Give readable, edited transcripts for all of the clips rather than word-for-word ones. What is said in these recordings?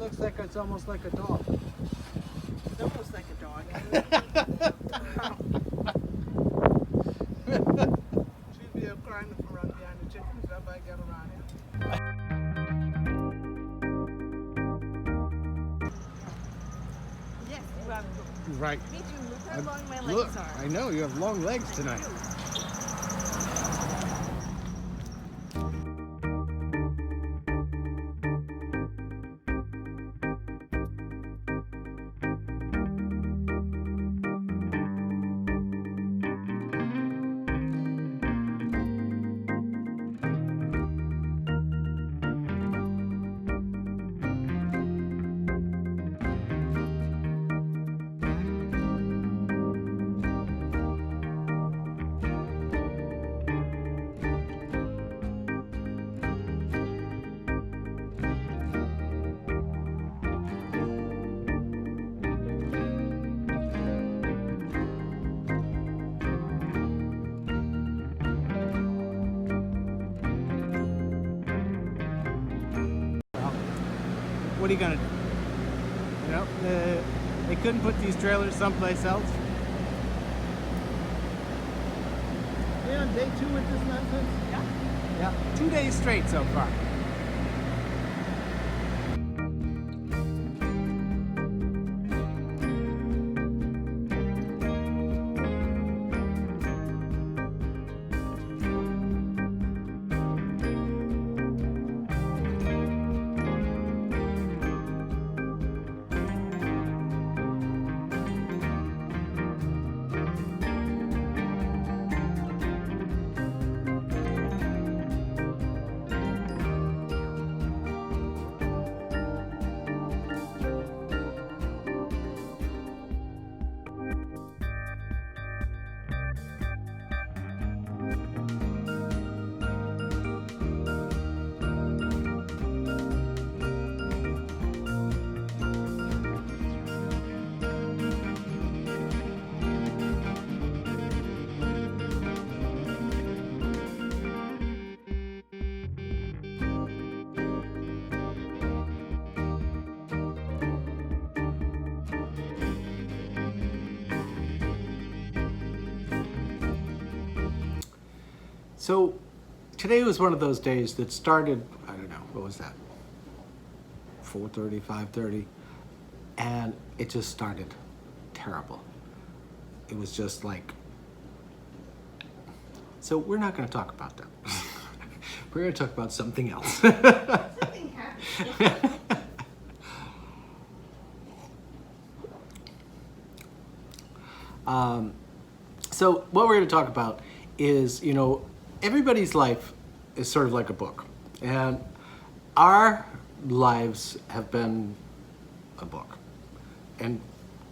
looks like it's almost like a dog. It's almost like a dog. She'd be crying to run behind the chickens if I get around here. Yes, you have. Right. Me too. Look how long my Look, legs are. I know you have long legs tonight. What are you gonna do? You know, they couldn't put these trailers someplace else. Are we on day 2 with this nonsense? Yeah. Yeah, 2 days straight so far. So today was one of those days that started, I don't know, what was that? 4:30, 5:30, and it just started terrible. It was just like, so we're not going to talk about that. We're going to talk about something else. Something happened. So what we're going to talk about is, you know, everybody's life is sort of like a book. And our lives have been a book. And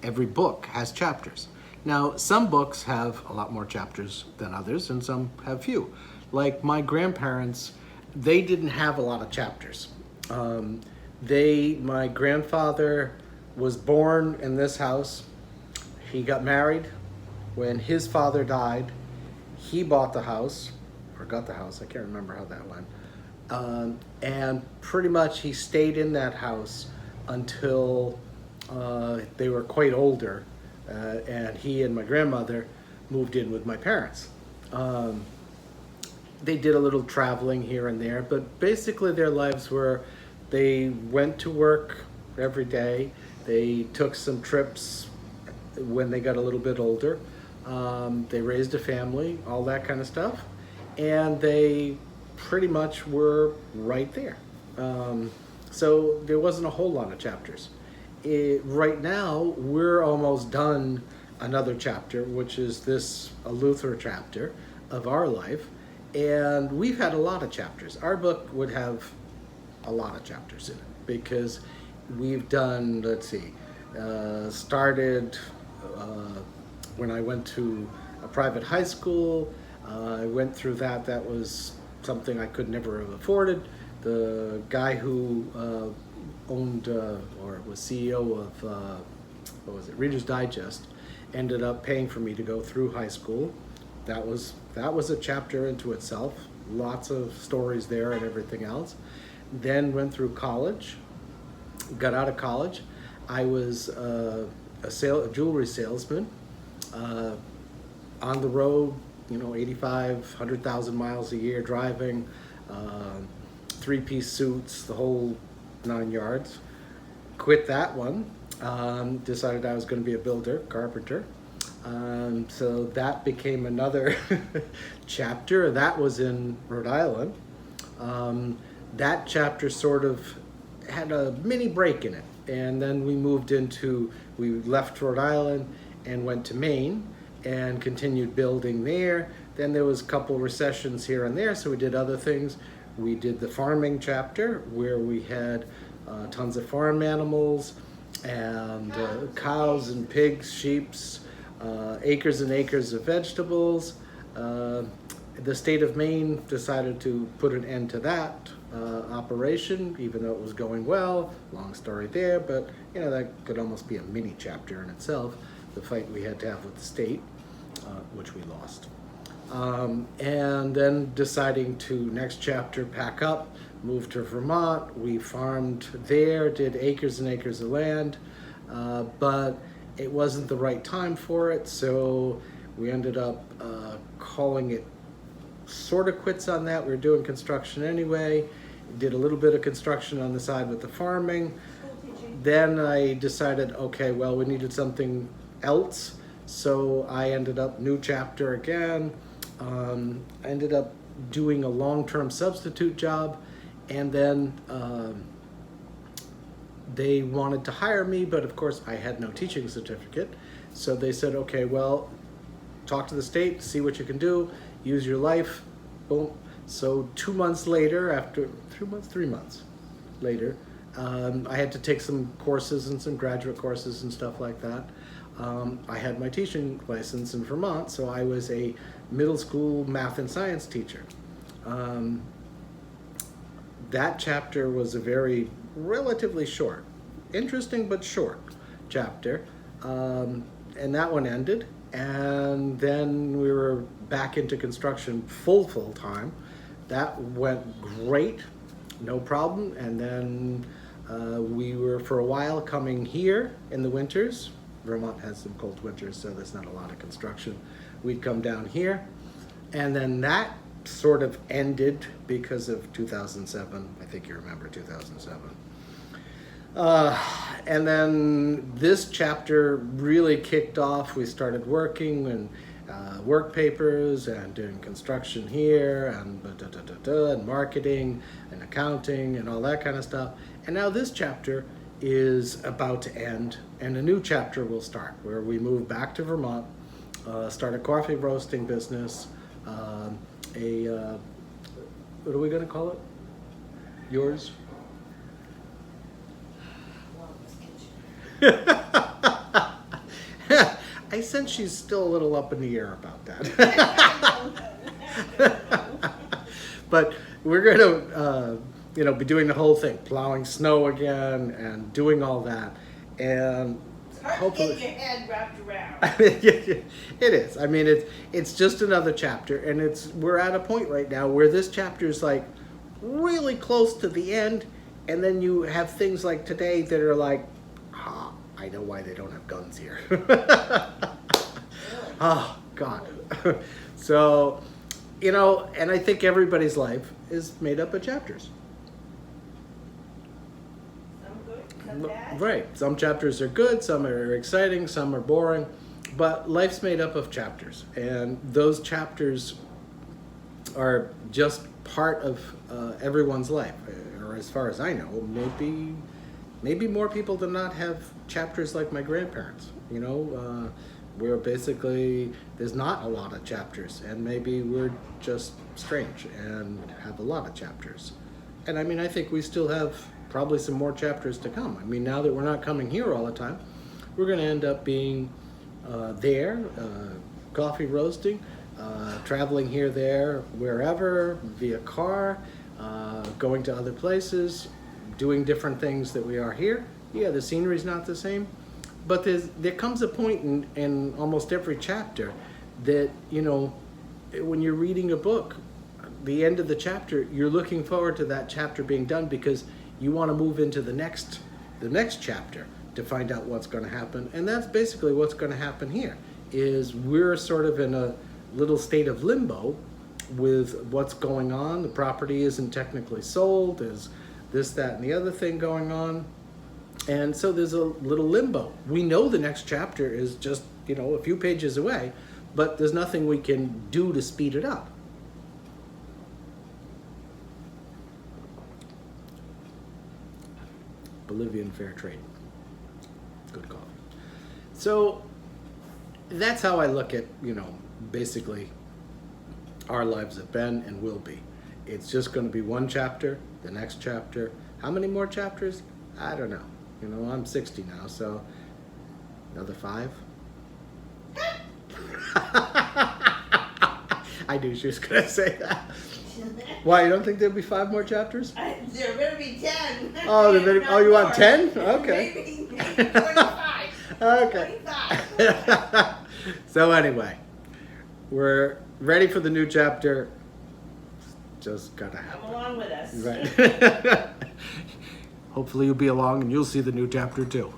every book has chapters. Now, some books have a lot more chapters than others, and some have few. Like my grandparents, they didn't have a lot of chapters. My grandfather was born in this house. He got married. When his father died, he bought the house, or got the house, I can't remember how that went. And pretty much he stayed in that house until they were quite older, and he and my grandmother moved in with my parents. They did a little traveling here and there, but basically their lives were, they went to work every day, they took some trips when they got a little bit older, they raised a family, all that kind of stuff, and they pretty much were right there. So there wasn't a whole lot of chapters. Right now, we're almost done another chapter, which is this Eleuthera chapter of our life, and we've had a lot of chapters. Our book would have a lot of chapters in it, because we've done, let's see, started when I went to a private high school. I went through that. That was something I could never have afforded. The guy who owned or was CEO of what was it, Reader's Digest, ended up paying for me to go through high school. That was a chapter into itself. Lots of stories there and everything else. Then went through college, got out of college. I was a jewelry salesman on the road, 85, 100,000 miles a year driving, three-piece suits, the whole 9 yards. Quit that one, decided I was going to be a builder, carpenter. So that became another chapter. That was in Rhode Island. That chapter sort of had a mini break in it. And then we left Rhode Island and went to Maine and continued building there. Then there was a couple recessions here and there, so we did other things. We did the farming chapter where we had tons of farm animals and cows and pigs, sheeps, acres and acres of vegetables. The state of Maine decided to put an end to that operation, even though it was going well. Long story there, but that could almost be a mini chapter in itself, the fight we had to have with the state, which we lost. And then deciding to, next chapter, pack up, move to Vermont. We farmed there, did acres and acres of land, but it wasn't the right time for it, so we ended up calling it sort of quits on that. We were doing construction anyway, did a little bit of construction on the side with the farming. Then I decided, okay, well, we needed something else, so I ended up new chapter again. I ended up doing a long-term substitute job, and then they wanted to hire me, but of course I had no teaching certificate. So they said, okay, well, talk to the state, see what you can do, use your life, boom. So 2 months later, after 3 months later, I had to take some courses and some graduate courses and stuff like that. I had my teaching license in Vermont, so I was a middle school math and science teacher. That chapter was a very relatively short, interesting but short chapter, and that one ended. And then we were back into construction full time. That went great, no problem. And then we were for a while coming here in the winters. Vermont has some cold winters, so there's not a lot of construction. We'd come down here, and then that sort of ended because of 2007. I think you remember 2007. And then this chapter really kicked off. We started working and work papers and doing construction here and and marketing and accounting and all that kind of stuff. And now this chapter is about to end, and a new chapter will start where we move back to Vermont, start a coffee roasting business, what are we going to call it? Yours? I sense she's still a little up in the air about that. But we're going to, be doing the whole thing, plowing snow again and doing all that. And it's hard hopefully, to get your head wrapped around. It is. I mean, it's just another chapter, and we're at a point right now where this chapter is like really close to the end, and then you have things like today that are like, I know why they don't have guns here. Oh, God. So, and I think everybody's life is made up of chapters. Some good, some bad. Right. Some chapters are good, some are exciting, some are boring, but life's made up of chapters, and those chapters are just part of everyone's life, or as far as I know, maybe more people than not have chapters like my grandparents, where basically there's not a lot of chapters, and maybe we're just strange and have a lot of chapters. And I mean, I think we still have probably some more chapters to come. I mean, now that we're not coming here all the time, we're going to end up being there, coffee roasting, traveling here, there, wherever, via car, going to other places, doing different things that we are here. Yeah, the scenery's not the same, but there comes a point in almost every chapter that, when you're reading a book, the end of the chapter, you're looking forward to that chapter being done because you want to move into the next the next chapter to find out what's going to happen. And that's basically what's going to happen here, is we're sort of in a little state of limbo with what's going on. The property isn't technically sold. There's this, that, and the other thing going on. And so there's a little limbo. We know the next chapter is just, a few pages away, but there's nothing we can do to speed it up. Bolivian fair trade. Good coffee. So that's how I look at, basically our lives have been and will be. It's just going to be one chapter, the next chapter. How many more chapters? I don't know. I'm 60 now, so another 5. I knew she was going to say that. Why, you don't think there'll be 5 more chapters? There better be 10. Oh, you want 10? Okay. Maybe 25. Okay. 25. So anyway, we're ready for the new chapter. Just gotta happen. Come along with us. Right. Hopefully you'll be along and you'll see the new chapter too.